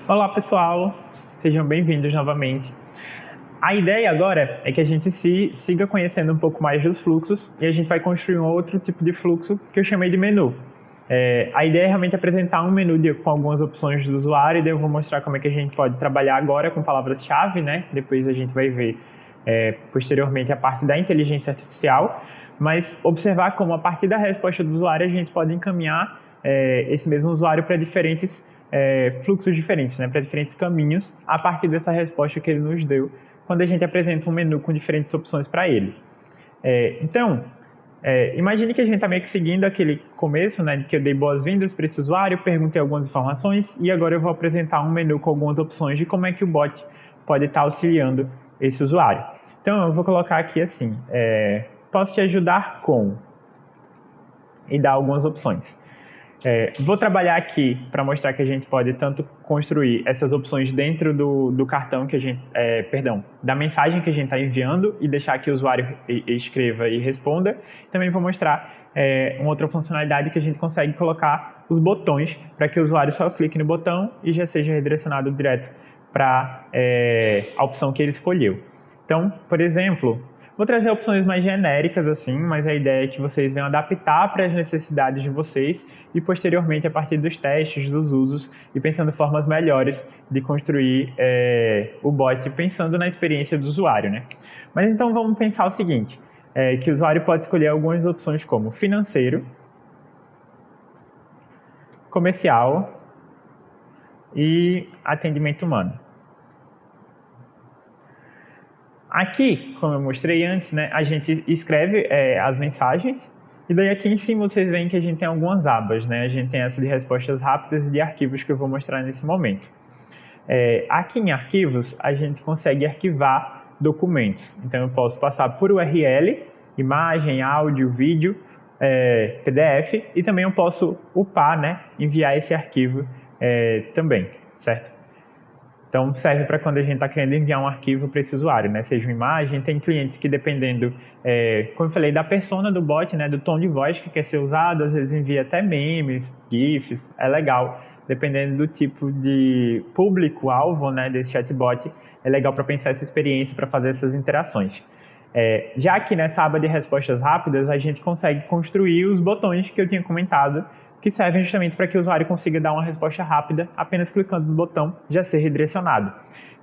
Olá pessoal, sejam bem-vindos novamente. A ideia agora é que a gente siga conhecendo um pouco mais dos fluxos e a gente vai construir um outro tipo de fluxo que eu chamei de menu. A ideia é realmente apresentar um menu com algumas opções do usuário e daí eu vou mostrar como é que a gente pode trabalhar agora com palavras-chave, né? Depois a gente vai ver posteriormente a parte da inteligência artificial, mas observar como a partir da resposta do usuário a gente pode encaminhar esse mesmo usuário para diferentes fluxos diferentes, né? Para diferentes caminhos a partir dessa resposta que ele nos deu quando a gente apresenta um menu com diferentes opções para ele. Imagine que a gente está meio que seguindo aquele começo, né, que eu dei boas-vindas para esse usuário, perguntei algumas informações e agora eu vou apresentar um menu com algumas opções de como é que o bot pode estar auxiliando esse usuário. Então eu vou colocar aqui assim, posso te ajudar com, e dar algumas opções. Vou trabalhar aqui para mostrar que a gente pode tanto construir essas opções dentro do cartão que a gente, da mensagem que a gente está enviando e deixar que o usuário escreva e responda. Também vou mostrar uma outra funcionalidade que a gente consegue colocar os botões para que o usuário só clique no botão e já seja redirecionado direto para a opção que ele escolheu. Então, por exemplo, vou trazer opções mais genéricas assim, mas a ideia é que vocês venham adaptar para as necessidades de vocês e posteriormente a partir dos testes, dos usos e pensando formas melhores de construir o bot pensando na experiência do usuário, né? Mas então vamos pensar o seguinte, que o usuário pode escolher algumas opções como financeiro, comercial e atendimento humano. Aqui, como eu mostrei antes, né, a gente escreve as mensagens e daí aqui em cima vocês veem que a gente tem algumas abas, né? A gente tem essa de respostas rápidas e de arquivos que eu vou mostrar nesse momento. Aqui em arquivos a gente consegue arquivar documentos. Então eu posso passar por URL, imagem, áudio, vídeo, PDF e também eu posso upar, né, enviar esse arquivo também, certo? Então, serve para quando a gente está querendo enviar um arquivo para esse usuário, né? Seja uma imagem, tem clientes que dependendo, como eu falei, da persona do bot, né? Do tom de voz que quer ser usado, às vezes envia até memes, GIFs, é legal. Dependendo do tipo de público-alvo, né, desse chatbot, é legal para pensar essa experiência, para fazer essas interações. Já aqui nessa aba de respostas rápidas, a gente consegue construir os botões que eu tinha comentado, que servem justamente para que o usuário consiga dar uma resposta rápida, apenas clicando no botão, já ser redirecionado.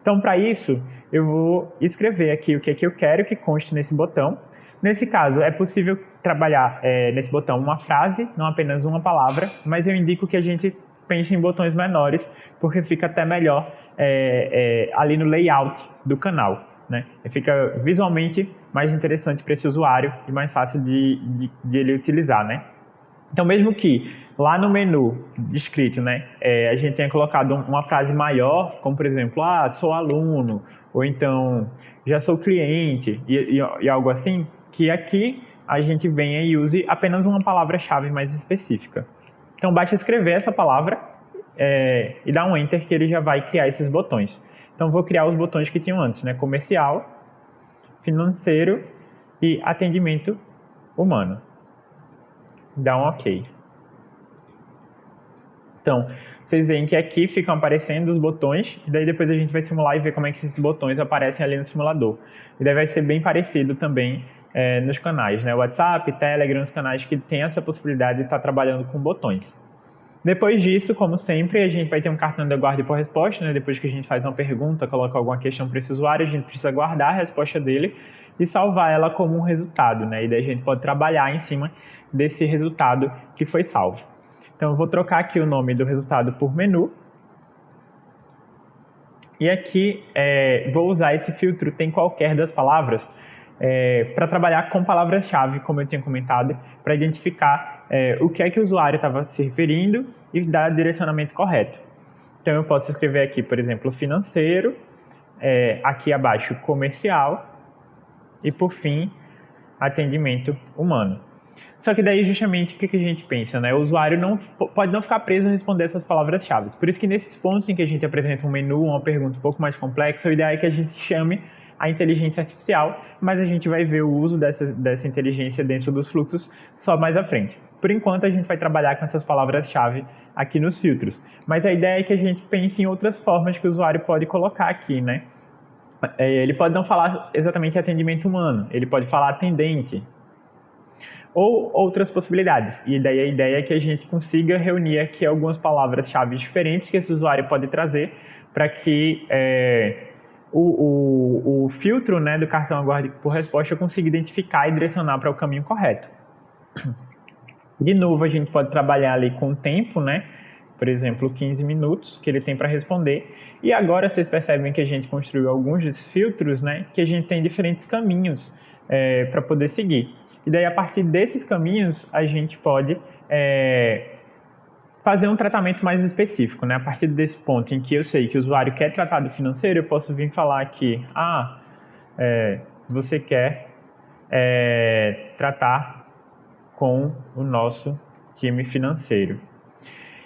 Então, para isso, eu vou escrever aqui o que é que eu quero que conste nesse botão. Nesse caso, é possível trabalhar nesse botão uma frase, não apenas uma palavra, mas eu indico que a gente pense em botões menores, porque fica até melhor ali no layout do canal, né? Fica visualmente mais interessante para esse usuário e mais fácil de ele utilizar, né? Então, mesmo que lá no menu descrito, né, a gente tenha colocado uma frase maior, como por exemplo, sou aluno, ou então, já sou cliente, e algo assim, que aqui a gente venha e use apenas uma palavra-chave mais específica. Então, basta escrever essa palavra e dar um Enter que ele já vai criar esses botões. Então, vou criar os botões que tinham antes, né, comercial, financeiro e atendimento humano. Dá um OK. Então, vocês veem que aqui ficam aparecendo os botões, e daí depois a gente vai simular e ver como é que esses botões aparecem ali no simulador. E daí vai ser bem parecido também nos canais, né? WhatsApp, Telegram, os canais que têm essa possibilidade de estar trabalhando com botões. Depois disso, como sempre, a gente vai ter um cartão de aguardo por resposta, né? Depois que a gente faz uma pergunta, coloca alguma questão para esse usuário, a gente precisa guardar a resposta dele e salvar ela como um resultado, né? E daí a gente pode trabalhar em cima desse resultado que foi salvo. Então eu vou trocar aqui o nome do resultado por menu. E aqui vou usar esse filtro tem qualquer das palavras para trabalhar com palavras-chave, como eu tinha comentado, para identificar o que é que o usuário estava se referindo e dar o direcionamento correto. Então eu posso escrever aqui, por exemplo, financeiro, aqui abaixo comercial e por fim atendimento humano. Só que daí justamente o que a gente pensa, né? O usuário pode não ficar preso a responder essas palavras-chave. Por isso que nesses pontos em que a gente apresenta um menu, uma pergunta um pouco mais complexa, o ideal é que a gente chame a inteligência artificial, mas a gente vai ver o uso dessa inteligência dentro dos fluxos só mais à frente. por enquanto a gente vai trabalhar com essas palavras-chave aqui nos filtros. Mas a ideia é que a gente pense em outras formas que o usuário pode colocar aqui, né? Ele pode não falar exatamente atendimento humano, ele pode falar atendente, ou outras possibilidades. E daí a ideia é que a gente consiga reunir aqui algumas palavras-chave diferentes que esse usuário pode trazer para que o filtro, né, do cartão Aguarde por Resposta consiga identificar e direcionar para o caminho correto. De novo, a gente pode trabalhar ali com o tempo, né? Por exemplo, 15 minutos que ele tem para responder. E agora vocês percebem que a gente construiu alguns filtros, né? Que a gente tem diferentes caminhos para poder seguir. E daí, a partir desses caminhos, a gente pode fazer um tratamento mais específico, né? A partir desse ponto em que eu sei que o usuário quer tratar do financeiro, eu posso vir falar aqui, você quer tratar com o nosso time financeiro.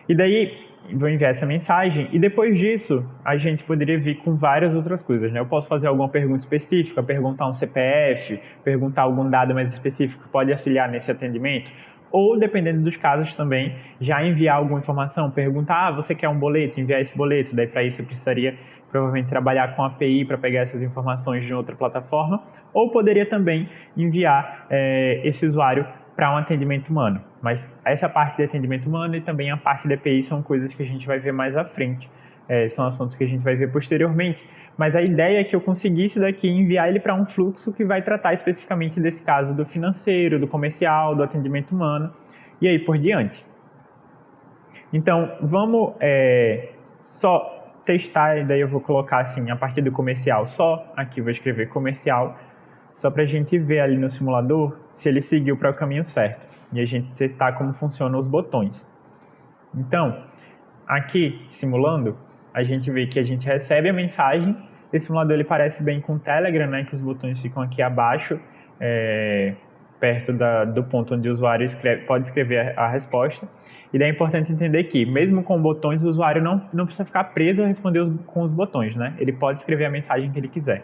E daí, vou enviar essa mensagem e depois disso, a gente poderia vir com várias outras coisas, né? Eu posso fazer alguma pergunta específica, perguntar um CPF, perguntar algum dado mais específico que pode auxiliar nesse atendimento, ou, dependendo dos casos também, já enviar alguma informação, perguntar, você quer um boleto, enviar esse boleto, daí para isso eu precisaria provavelmente trabalhar com a API para pegar essas informações de outra plataforma, ou poderia também enviar esse usuário para um atendimento humano. Mas essa parte de atendimento humano e também a parte da API são coisas que a gente vai ver mais à frente. São assuntos que a gente vai ver posteriormente. Mas a ideia é que eu conseguisse daqui enviar ele para um fluxo que vai tratar especificamente desse caso do financeiro, do comercial, do atendimento humano e aí por diante. Então, vamos só testar, e daí eu vou colocar assim, a partir do comercial, só aqui vou escrever comercial, só para a gente ver ali no simulador se ele seguiu para o caminho certo e a gente testar como funcionam os botões. Então, aqui, simulando, a gente vê que a gente recebe a mensagem. Esse simulador ele parece bem com o Telegram, né, que os botões ficam aqui abaixo, perto do ponto onde o usuário pode escrever a resposta. E daí é importante entender que, mesmo com botões, o usuário não precisa ficar preso a responder com os botões, né? Ele pode escrever a mensagem que ele quiser.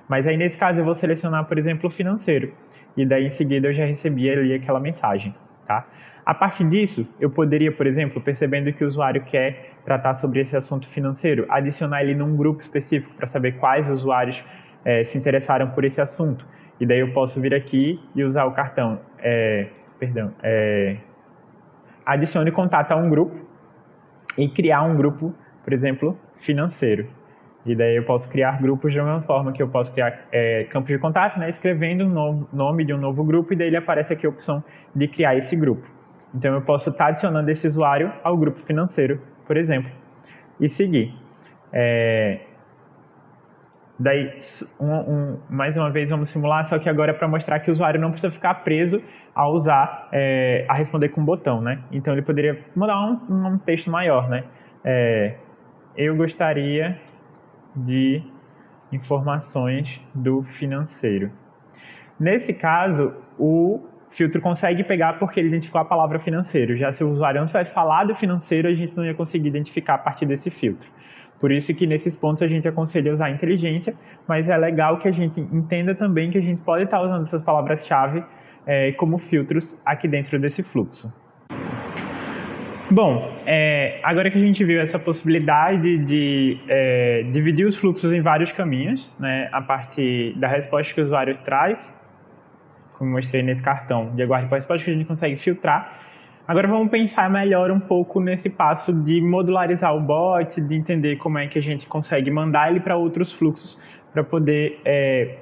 Mas aí, nesse caso, eu vou selecionar, por exemplo, o financeiro. E daí, em seguida, eu já recebi ali aquela mensagem, tá? A partir disso, eu poderia, por exemplo, percebendo que o usuário quer tratar sobre esse assunto financeiro, adicionar ele num grupo específico para saber quais usuários se interessaram por esse assunto. E daí eu posso vir aqui e usar o cartão, adicione contato a um grupo e criar um grupo, por exemplo, financeiro. E daí eu posso criar grupos da mesma forma que eu posso criar campos de contato, né, escrevendo o nome de um novo grupo e daí ele aparece aqui a opção de criar esse grupo. Então eu posso estar adicionando esse usuário ao grupo financeiro, por exemplo, e seguir. Daí, mais uma vez, vamos simular, só que agora é para mostrar que o usuário não precisa ficar preso a usar, a responder com um botão, né? Então ele poderia mandar um texto maior, né? Eu gostaria de informações do financeiro. Nesse caso, o filtro consegue pegar porque ele identificou a palavra financeiro. Já se o usuário não tivesse falado financeiro, a gente não ia conseguir identificar a partir desse filtro. Por isso que nesses pontos a gente aconselha usar a inteligência, mas é legal que a gente entenda também que a gente pode estar usando essas palavras-chave como filtros aqui dentro desse fluxo. Bom, agora que a gente viu essa possibilidade de dividir os fluxos em vários caminhos, né, a partir da resposta que o usuário traz, como mostrei nesse cartão de aguarde por resposta, que a gente consegue filtrar. Agora vamos pensar melhor um pouco nesse passo de modularizar o bot, de entender como é que a gente consegue mandar ele para outros fluxos para poder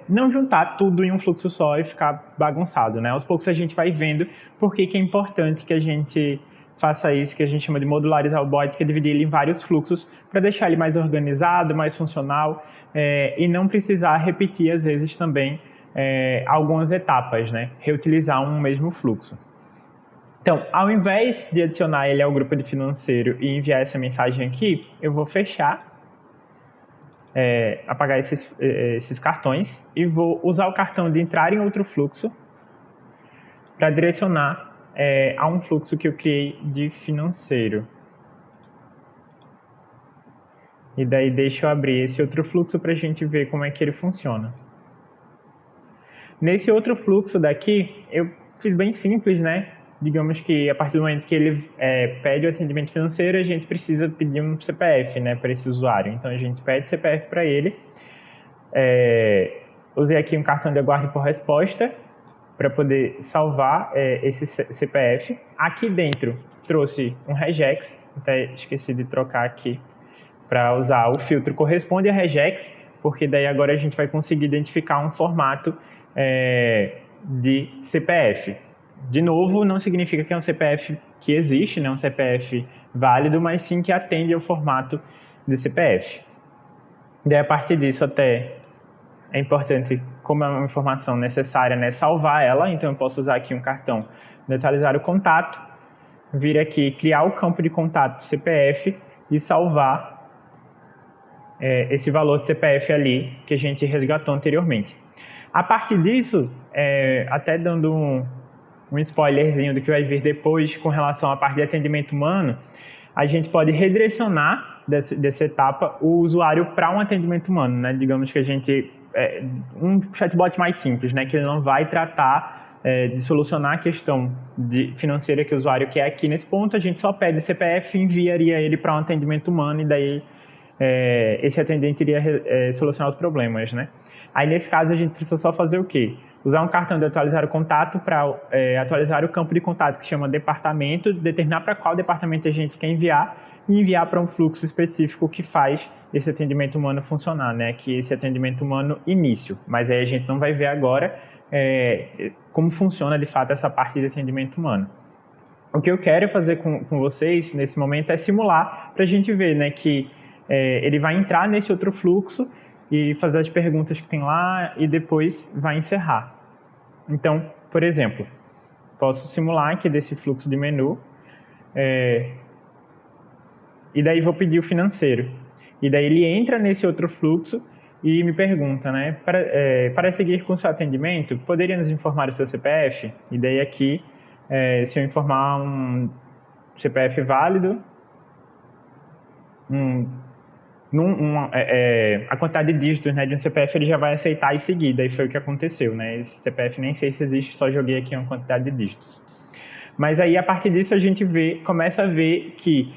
não juntar tudo em um fluxo só e ficar bagunçado, né? Aos poucos a gente vai vendo por que é importante que a gente faça isso, que a gente chama de modularizar o bot, que é dividir ele em vários fluxos para deixar ele mais organizado, mais funcional e não precisar repetir às vezes também algumas etapas, né? Reutilizar um mesmo fluxo. Então, ao invés de adicionar ele ao grupo de financeiro e enviar essa mensagem aqui, eu vou fechar, apagar esses cartões e vou usar o cartão de entrar em outro fluxo para direcionar a um fluxo que eu criei de financeiro. E daí deixa eu abrir esse outro fluxo para a gente ver como é que ele funciona. Nesse outro fluxo daqui, eu fiz bem simples, né? digamos que a partir do momento que ele pede o atendimento financeiro, a gente precisa pedir um CPF, né, para esse usuário. Então a gente pede CPF para ele. Usei aqui um cartão de aguardo por resposta para poder salvar esse CPF. Aqui dentro trouxe um regex, até esqueci de trocar aqui para usar o filtro corresponde a regex, porque daí agora a gente vai conseguir identificar um formato de CPF. De novo, não significa que é um CPF que existe, né, um CPF válido, mas sim que atende ao formato de CPF. Daí, a partir disso, até é importante, como é uma informação necessária, né, salvar ela. Então, eu posso usar aqui um cartão de atualizar o contato, vir aqui, criar o campo de contato do CPF e salvar esse valor de CPF ali que a gente resgatou anteriormente. A partir disso, até dando um spoilerzinho do que vai vir depois com relação à parte de atendimento humano, a gente pode redirecionar dessa etapa o usuário para um atendimento humano, né? Digamos que a gente um chatbot mais simples, né? Que ele não vai tratar de solucionar a questão financeira que o usuário quer aqui nesse ponto. A gente só pede CPF e enviaria ele para um atendimento humano e daí esse atendente iria solucionar os problemas, né? Aí nesse caso a gente precisa só fazer o quê? Usar um cartão de atualizar o contato para atualizar o campo de contato que chama departamento, determinar para qual departamento a gente quer enviar e enviar para um fluxo específico que faz esse atendimento humano funcionar, né? Que esse atendimento humano início. Mas aí a gente não vai ver agora como funciona de fato essa parte de atendimento humano. O que eu quero fazer com vocês nesse momento é simular para a gente ver, né, que ele vai entrar nesse outro fluxo e fazer as perguntas que tem lá e depois vai encerrar. Então, por exemplo, posso simular aqui desse fluxo de menu e daí vou pedir o financeiro. E daí ele entra nesse outro fluxo e me pergunta, né, para seguir com o seu atendimento, poderia nos informar o seu CPF? E daí aqui, se eu informar um CPF válido, a quantidade de dígitos, né, de um CPF ele já vai aceitar e seguir, daí foi o que aconteceu, né? Esse CPF nem sei se existe, só joguei aqui uma quantidade de dígitos. Mas aí a partir disso a gente começa a ver que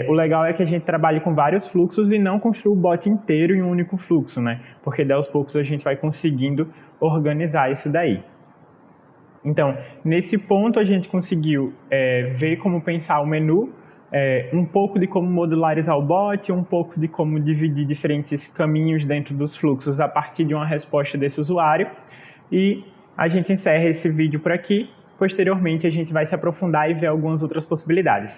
o legal é que a gente trabalhe com vários fluxos e não construa o bot inteiro em um único fluxo, né? Porque daí aos poucos a gente vai conseguindo organizar isso daí. Então, nesse ponto a gente conseguiu ver como pensar o menu, um pouco de como modularizar o bot, um pouco de como dividir diferentes caminhos dentro dos fluxos a partir de uma resposta desse usuário. E a gente encerra esse vídeo por aqui. Posteriormente, a gente vai se aprofundar e ver algumas outras possibilidades.